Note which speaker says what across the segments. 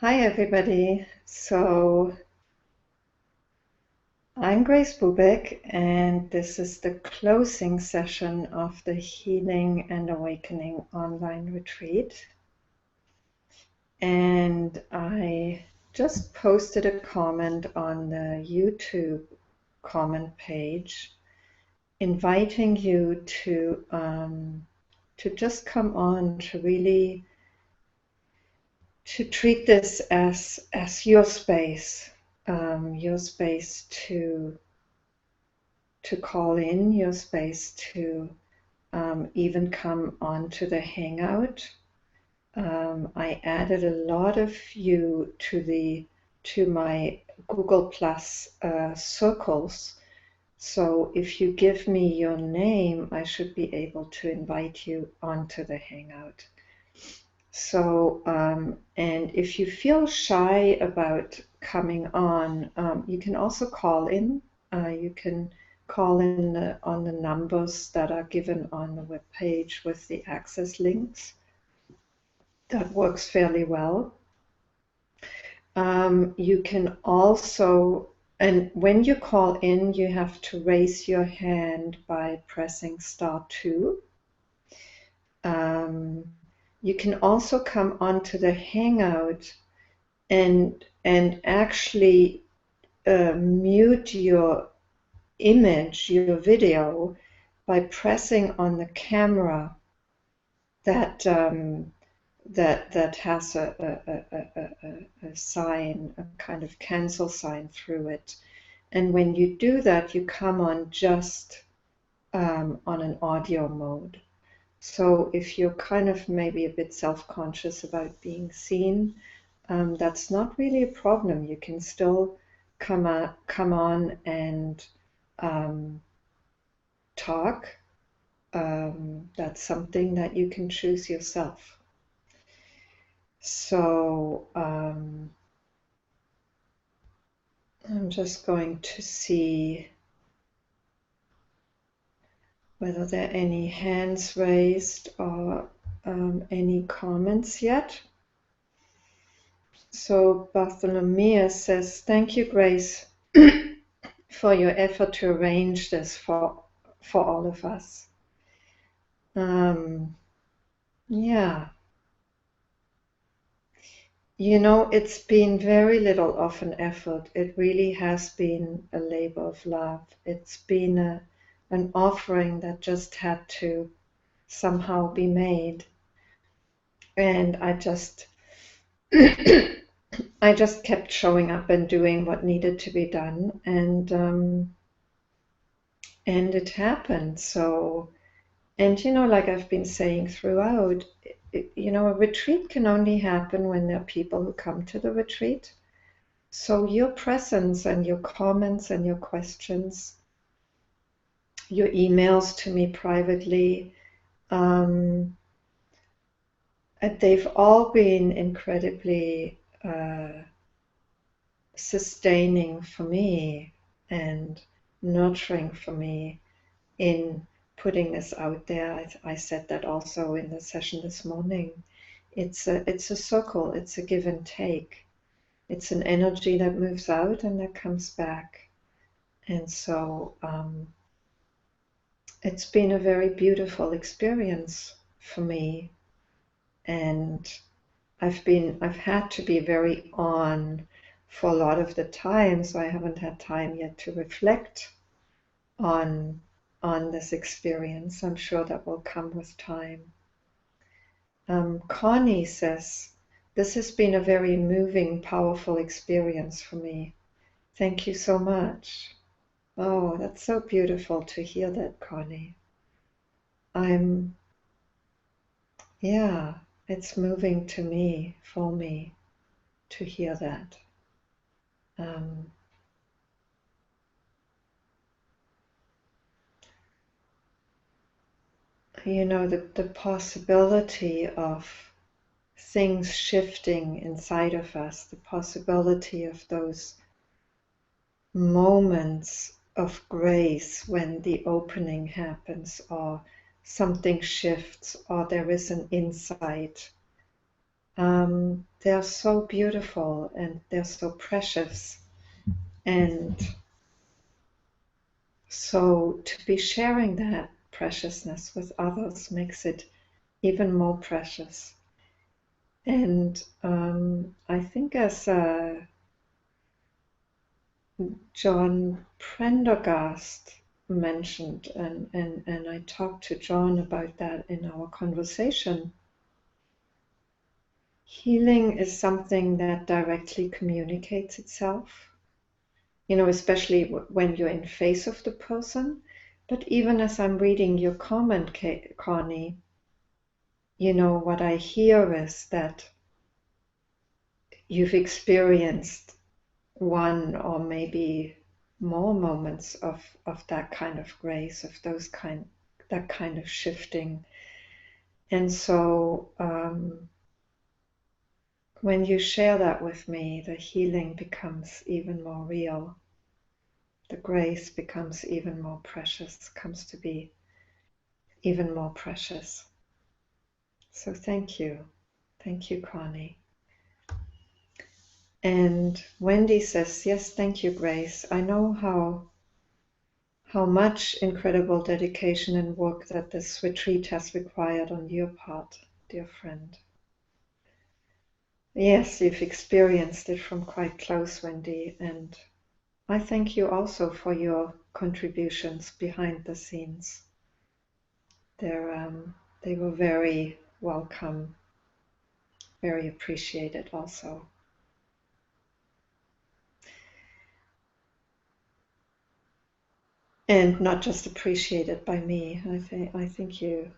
Speaker 1: Hi, everybody. So I'm Grace Bubeck, and this is the closing session of the Healing and Awakening online retreat. And I just posted a comment on the YouTube comment page inviting you to just come on to really to treat this as your space to call in, your space to even come onto the Hangout. I added a lot of you to my Google Plus circles. So if you give me your name, I should be able to invite you onto the Hangout. So, and if you feel shy about coming on, you can also call in. You can call in on the numbers that are given on the webpage with the access links. That works fairly well. You can also, and when you call in, you have to raise your hand by pressing *2. You can also come onto the Hangout and actually mute your image, your video, by pressing on the camera that that has a sign, a kind of cancel sign through it. And when you do that, you come on just on an audio mode. So if you're kind of maybe a bit self-conscious about being seen, that's not really a problem. You can still come on and talk. That's something that you can choose yourself. So I'm just going to see whether there are any hands raised or any comments yet. So Bartholomew says, "Thank you, Grace, for your effort to arrange this for all of us." Yeah. You know, it's been very little of an effort. It really has been a labor of love. It's been an offering that just had to somehow be made. And I just I just kept showing up and doing what needed to be done, and it happened. So, and you know, like I've been saying throughout, you know, a retreat can only happen when there are people who come to the retreat. So your presence and your comments and your questions, your emails to me privately, they've all been incredibly sustaining for me and nurturing for me in putting this out there. I said that also in the session this morning. It's a circle, it's a give and take. It's an energy that moves out and that comes back. And so it's been a very beautiful experience for me. And I've had to be very on for a lot of the time, so I haven't had time yet to reflect on this experience. I'm sure that will come with time. Connie says, "This has been a very moving, powerful experience for me. Thank you so much." Oh, that's so beautiful to hear that, Connie. Yeah, it's moving to me, for me, to hear that. You know, the possibility of things shifting inside of us, the possibility of those moments of grace when the opening happens, or something shifts, or there is an insight. they're so beautiful and they're so precious. And so to be sharing that preciousness with others makes it even more precious. And I think as John Prendergast mentioned, and I talked to John about that in our conversation, healing is something that directly communicates itself, especially when you're in face of the person. But even as I'm reading your comment, Connie, what I hear is that you've experienced one or maybe more moments of that kind of grace, of that kind of shifting. And so when you share that with me, the healing becomes even more real. The grace becomes even more precious, comes to be even more precious. So thank you. Thank you, Connie. And Wendy says, yes, thank you, Grace. I know how much incredible dedication and work that this retreat has required on your part, dear friend. Yes, you've experienced it from quite close, Wendy, and I thank you also for your contributions behind the scenes. They were very welcome, very appreciated also. And not just appreciated by me. I think you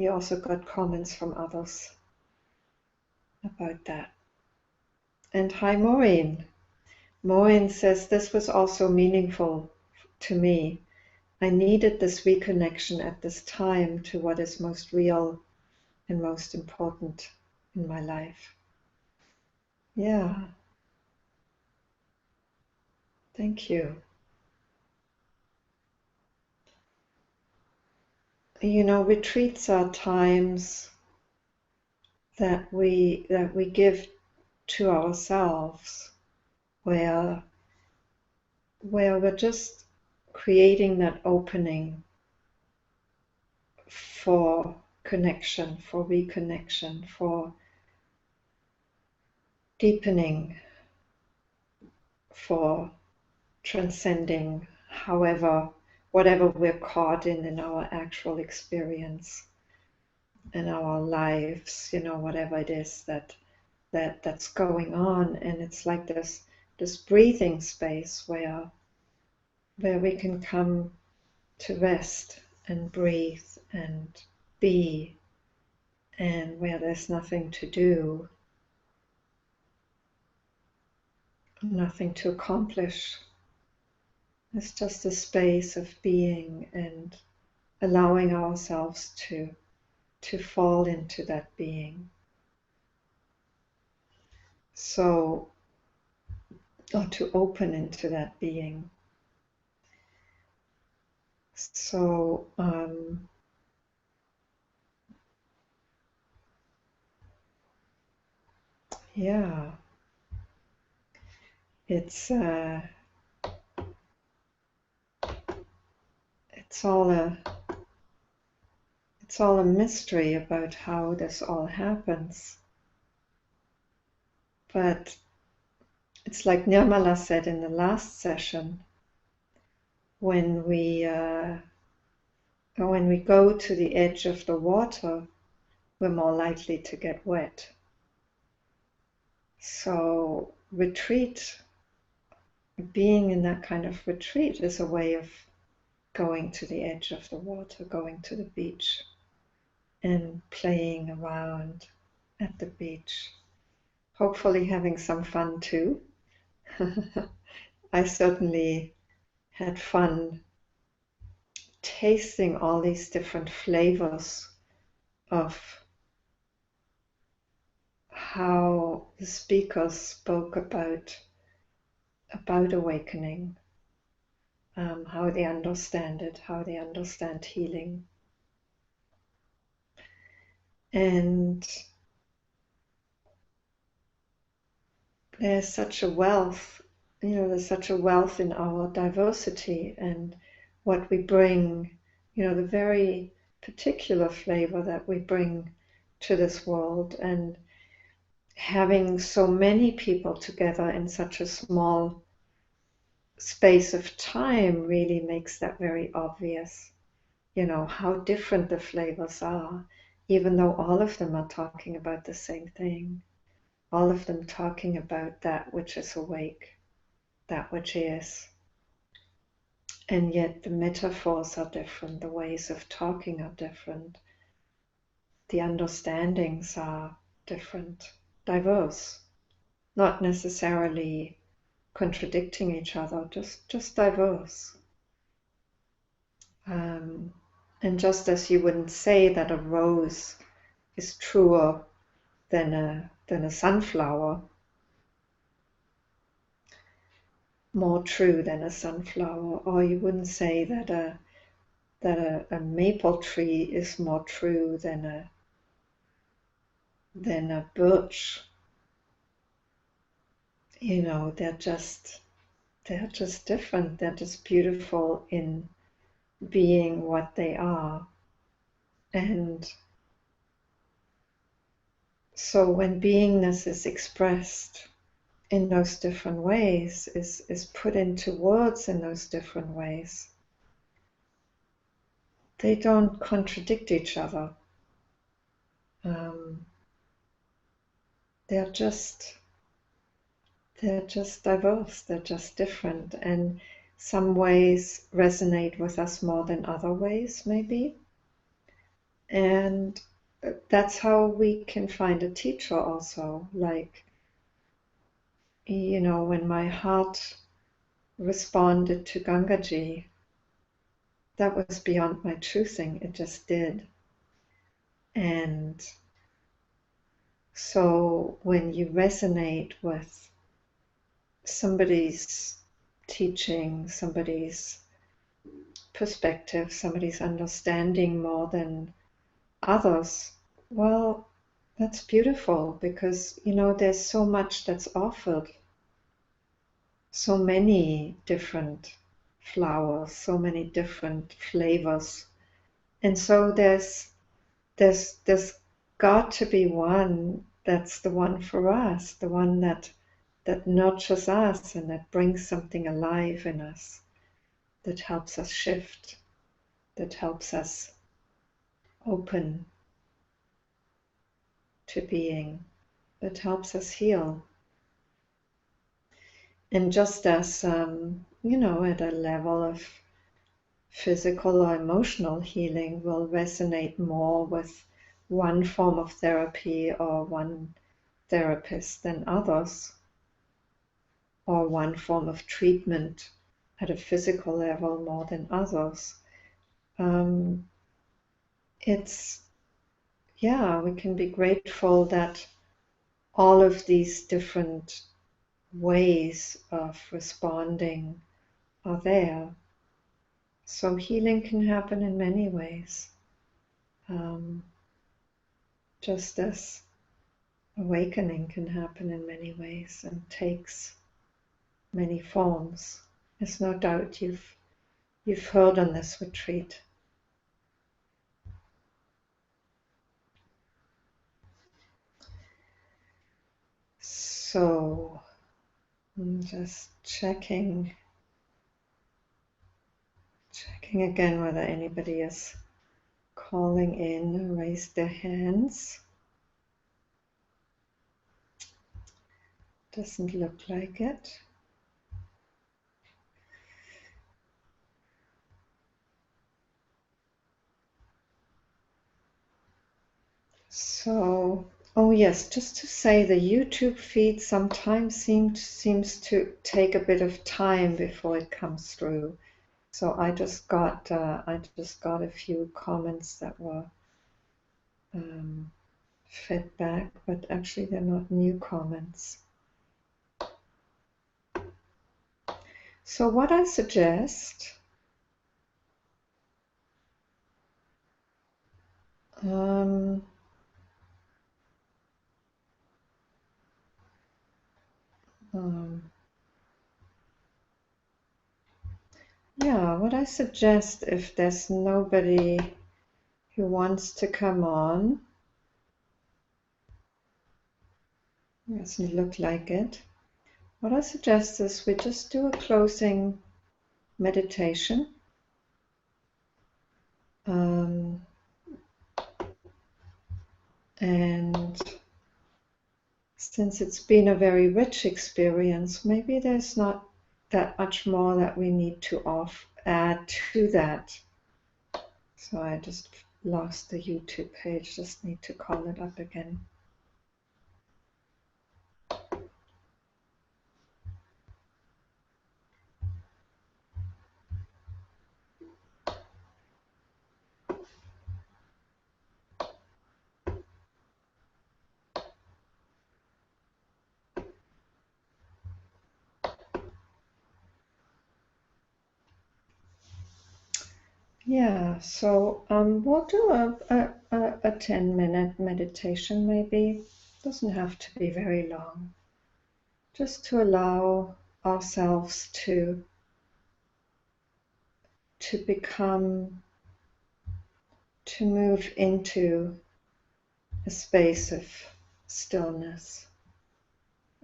Speaker 1: also got comments from others about that. And hi, Maureen. Maureen says, this was also meaningful to me. I needed this reconnection at this time to what is most real and most important in my life. Yeah. Thank you. Retreats are times that we give to ourselves where we're just creating that opening for connection, for reconnection, for deepening, for transcending, whatever we're caught in our actual experience in our lives, whatever it is that's going on. And it's like this breathing space where we can come to rest and breathe and be, and where there's nothing to do, nothing to accomplish. It's just a space of being and allowing ourselves to fall into that being. So, or to open into that being. So, yeah, it's all a mystery about how this all happens. But it's like Nirmala said in the last session, when we go to the edge of the water, we're more likely to get wet. So retreat, being in that kind of retreat, is a way of going to the edge of the water, going to the beach and playing around at the beach. Hopefully having some fun too. I certainly had fun tasting all these different flavors of how the speakers spoke about awakening, how they understand it, how they understand healing. And there's such a wealth, there's such a wealth in our diversity and what we bring, the very particular flavor that we bring to this world. And having so many people together in such a small space of time really makes that very obvious, how different the flavors are, even though all of them are talking about the same thing, all of them talking about that which is awake, that which is. And yet the metaphors are different, the ways of talking are different, the understandings are different, diverse, not necessarily contradicting each other, just diverse. And just as you wouldn't say that a rose is truer than a sunflower, more true than a sunflower, or you wouldn't say that a maple tree is more true than a birch. They're just different. They're just beautiful in being what they are. And so when beingness is expressed in those different ways, is put into words in those different ways, they don't contradict each other. They're just diverse, they're just different, and some ways resonate with us more than other ways, maybe. And that's how we can find a teacher also. Like, when my heart responded to Gangaji, that was beyond my choosing, it just did. And so when you resonate with somebody's teaching, somebody's perspective, somebody's understanding more than others, well, that's beautiful, because there's so much that's offered, so many different flowers, so many different flavors, and so there's got to be one that's the one for us, the one that nurtures us and that brings something alive in us, that helps us shift, that helps us open to being, that helps us heal. And just as, at a level of physical or emotional healing will resonate more with one form of therapy or one therapist than others, or one form of treatment at a physical level more than others. We can be grateful that all of these different ways of responding are there. So healing can happen in many ways, just as awakening can happen in many ways and takes many forms, as no doubt you've heard on this retreat. So I'm just checking again whether anybody is calling in and raise their hands. Doesn't look like it. So, oh yes, just to say, the YouTube feed sometimes seems to take a bit of time before it comes through. So I just got a few comments that were fed back, but actually they're not new comments. So what I suggest, Yeah, what I suggest, if there's nobody who wants to come on, doesn't look like it, what I suggest is we just do a closing meditation. And since it's been a very rich experience, maybe there's not that much more that we need to add to that. So I just lost the YouTube page, just need to call it up again. Yeah, so we'll do a 10-minute meditation maybe. Doesn't have to be very long. Just to allow ourselves to move into a space of stillness,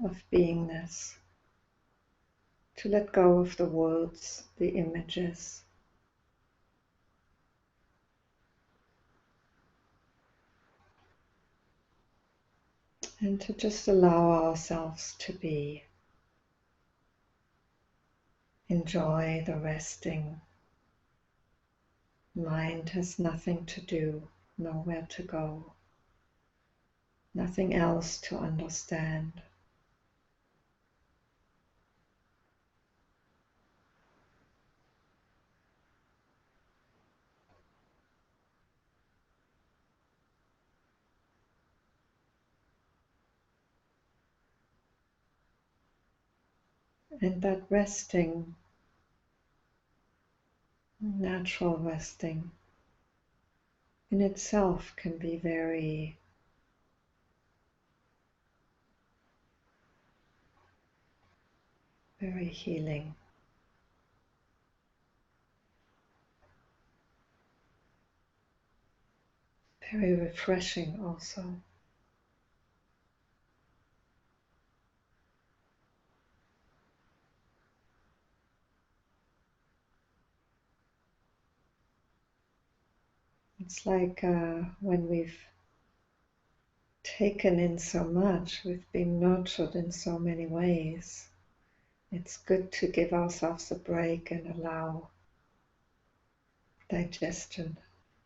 Speaker 1: of beingness, to let go of the words, the images. And to just allow ourselves to be. Enjoy the resting. Mind has nothing to do, nowhere to go, nothing else to understand. And that resting, natural resting, in itself can be very healing. Very refreshing also. It's like when we've taken in so much, we've been nurtured in so many ways. It's good to give ourselves a break and allow digestion,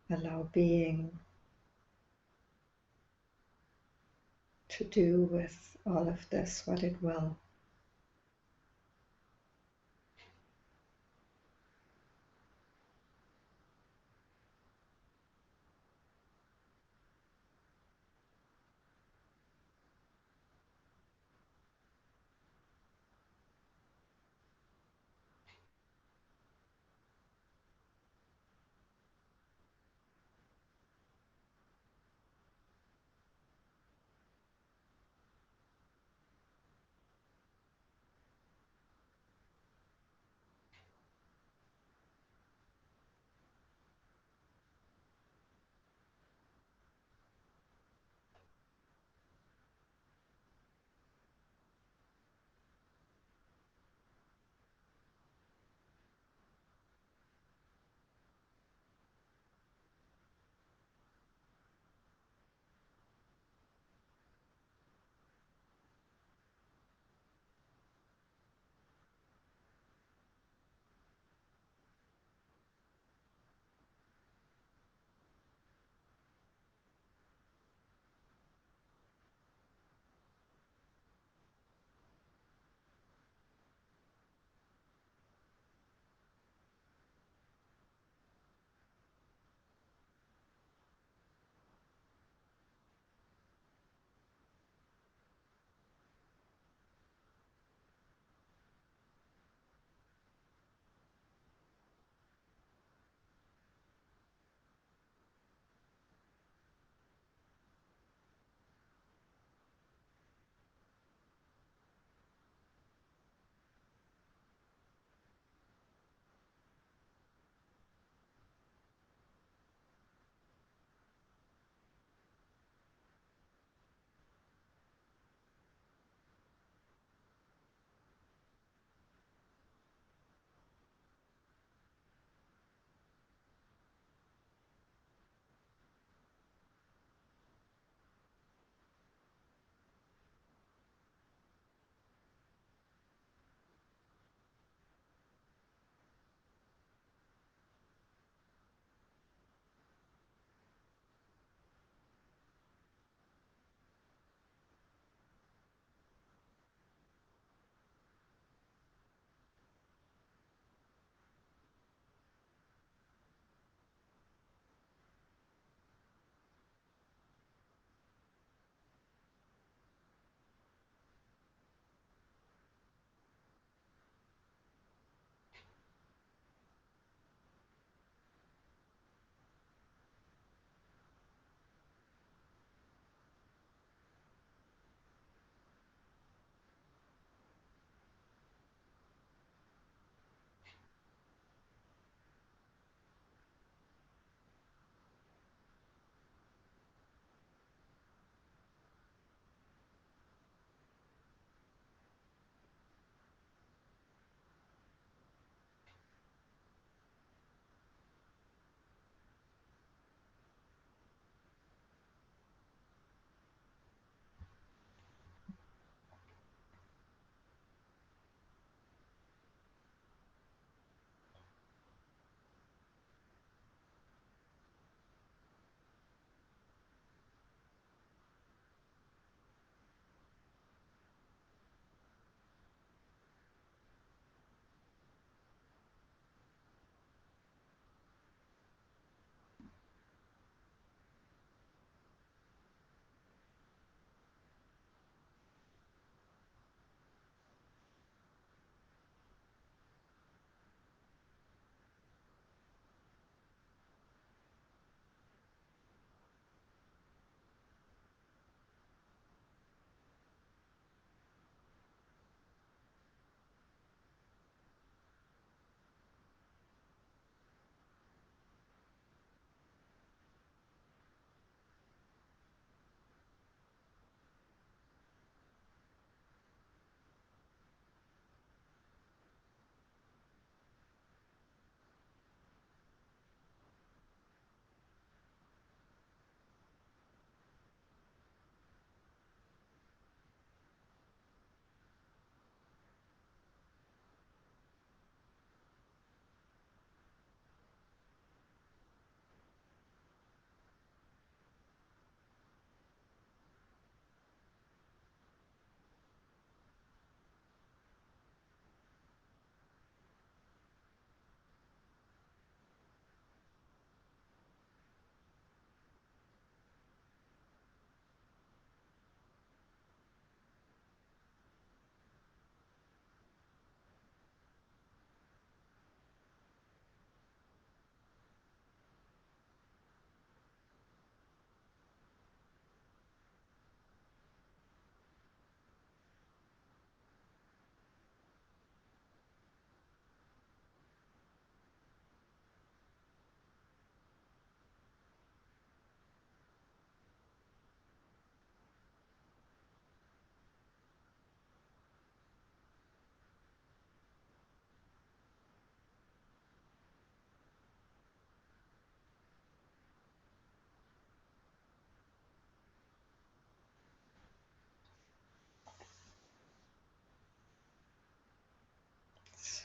Speaker 1: allow being to do with all of this what it will.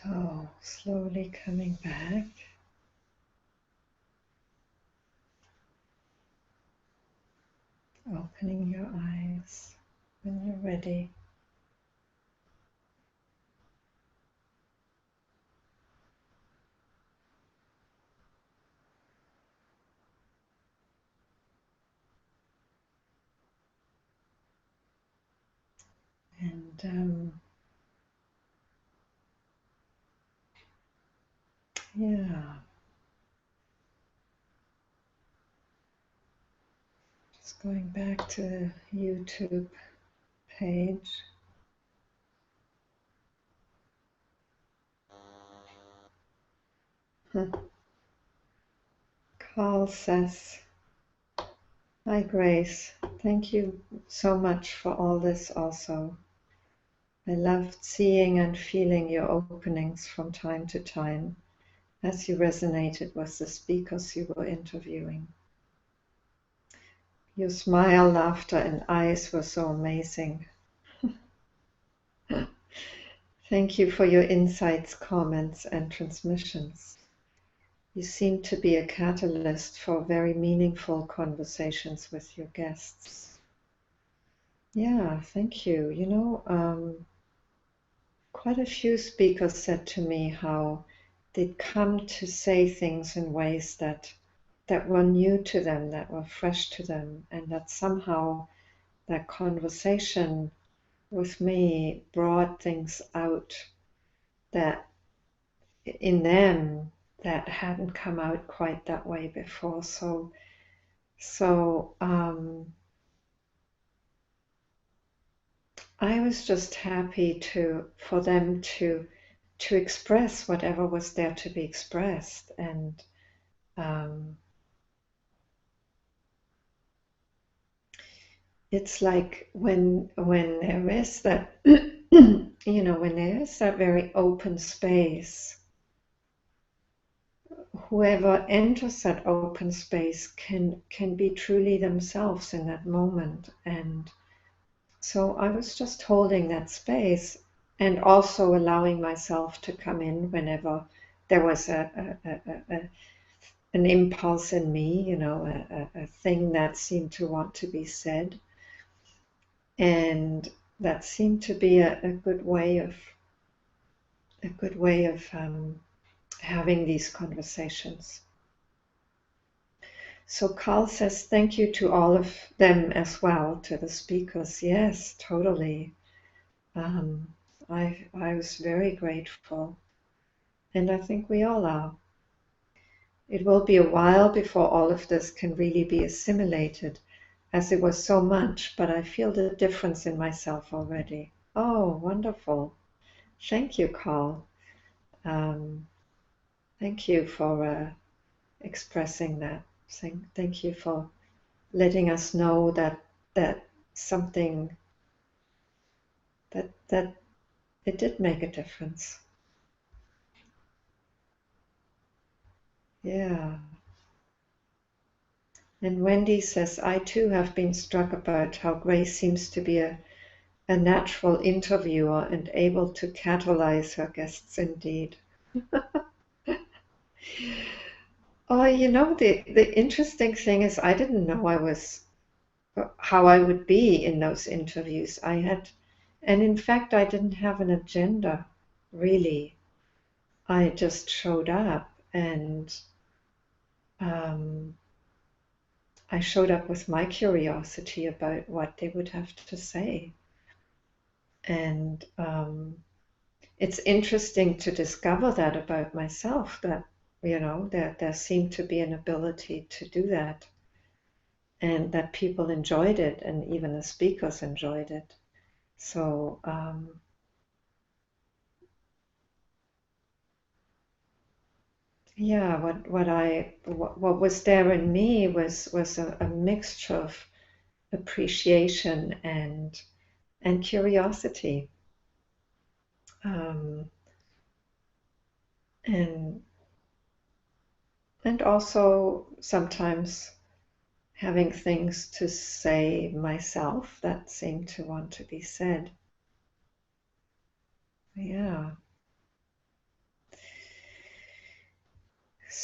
Speaker 1: So slowly coming back. Opening your eyes when you're ready. And yeah, just going back to the YouTube page. Carl says, "Hi Grace, thank you so much for all this also. I loved seeing and feeling your openings from time to time as you resonated with the speakers you were interviewing. Your smile, laughter, and eyes were so amazing. Thank you for your insights, comments, and transmissions. You seem to be a catalyst for very meaningful conversations with your guests." Yeah, thank you. Quite a few speakers said to me how they'd come to say things in ways that were new to them, that were fresh to them, and that somehow that conversation with me brought things out that in them that hadn't come out quite that way before. So I was just happy for them to express whatever was there to be expressed, and it's like when there is that when there is that very open space, whoever enters that open space can be truly themselves in that moment. And so I was just holding that space and also allowing myself to come in whenever there was an impulse in me, a thing that seemed to want to be said. And that seemed to be a good way of having these conversations. So Carl says, thank you to all of them as well, to the speakers. Yes, totally. I was very grateful, and I think we all are. It will be a while before all of this can really be assimilated, as it was so much, but I feel the difference in myself already. Oh, wonderful. Thank you, Carl. Thank you for expressing that. Thank you for letting us know that something that it did make a difference. Yeah. And Wendy says, I too have been struck about how Grace seems to be a natural interviewer and able to catalyze her guests indeed. Oh, the interesting thing is I didn't know how I would be in those interviews. And in fact, I didn't have an agenda, really. I just showed up, and I showed up with my curiosity about what they would have to say. And it's interesting to discover that about myself, that there seemed to be an ability to do that, and that people enjoyed it, and even the speakers enjoyed it. So yeah, what was there in me was a mixture of appreciation and curiosity, um, and also sometimes having things to say myself that seem to want to be said. Yeah.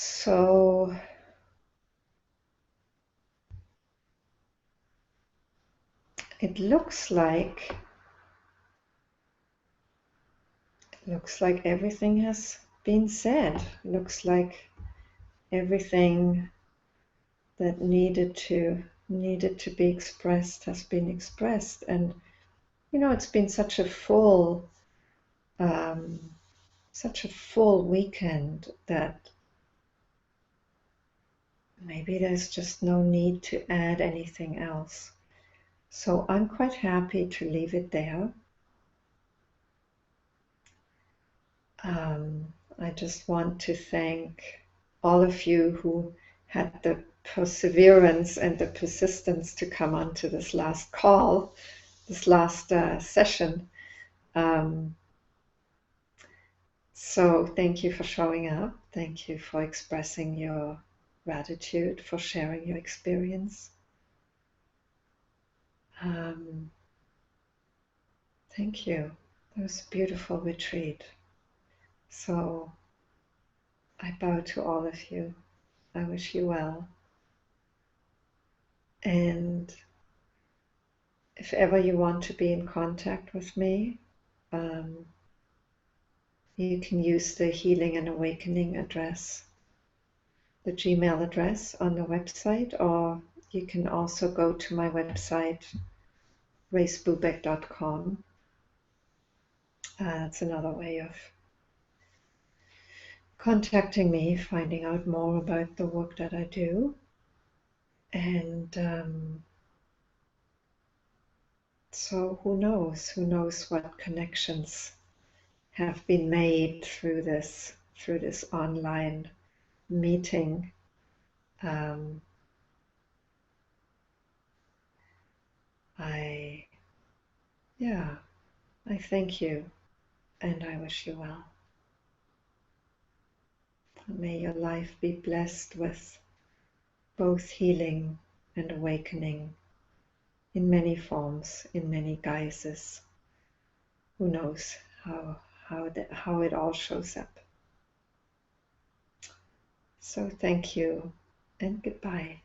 Speaker 1: So it looks like everything has been said. Looks like everything that needed to be expressed has been expressed. And it's been such a full weekend that maybe there's just no need to add anything else. So I'm quite happy to leave it there. I just want to thank all of you who had the perseverance and the persistence to come onto this last call, this last session. So thank you for showing up. Thank you for expressing your gratitude, for sharing your experience. Thank you. It was a beautiful retreat. So I bow to all of you. I wish you well. And if ever you want to be in contact with me, you can use the Healing and Awakening address, the Gmail address on the website, or you can also go to my website, gracebubeck.com. That's another way of contacting me, finding out more about the work that I do. And so who knows what connections have been made through this online meeting. I thank you and I wish you well. May your life be blessed with both healing and awakening in many forms, in many guises. Who knows how it all shows up. So thank you and goodbye.